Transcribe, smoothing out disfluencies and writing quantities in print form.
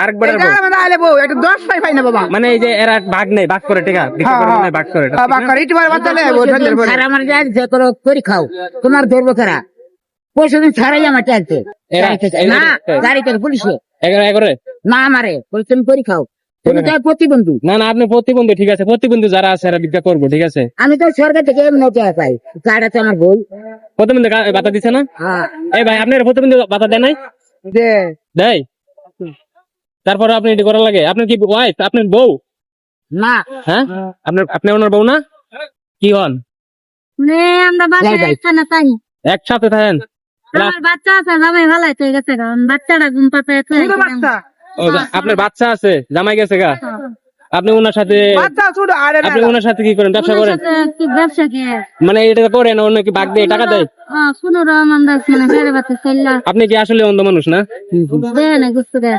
আরেকবার মানে এই যে এরা ভাগ নেই, ভাগ করে টিকা ভাগ করে আমার যে করো করি খাও তোমার ধরবো কারা পরশু দিন ছাড়াই আমার চাইছে না গাড়িতে পুলিশে না আমারে তুমি করি খাও তুমি তো প্রতিবন্ধী। না না, আপনি প্রতিবন্ধী, ঠিক আছে, প্রতিবন্ধী যারা আছে এরা ভিক্ষা করবো, ঠিক আছে। আমি তো সরকার থেকে এমনি টাকা পাই, কার্ড আছে আমার বই। প্রতিবন্ধী ভাতা দিচ্ছে না? এই ভাই, আপনার প্রতিবন্ধী ভাতা দেয় নাই? দেয়। তারপরে আপনি এটি করা লাগে? আপনার কি ওয়াইফ, আপনার বউ? না। হ্যাঁ, আপনি ওনার বউ না? কি হন? আমরা বাচ্চা পাই একসাথে থাকেন? আমার বাচ্চা আছে, জামাই ভালাই তো গেছে, কারণ বাচ্চাটা ঘুম পাতে আপনার বাচ্চা আছে, জামাই গেছে গা, আপনি ওনার সাথে কি করেন? ব্যবসা করেন? ব্যবসা কি মানে এটা করেন, অন্য কি বাগ দিয়ে টাকা দেয়? শুনো আমরা মানে ফেরে বাচ্চা আপনি কি আসলে অন্ধ মানুষ না? দেয় না গুস্তু দেয়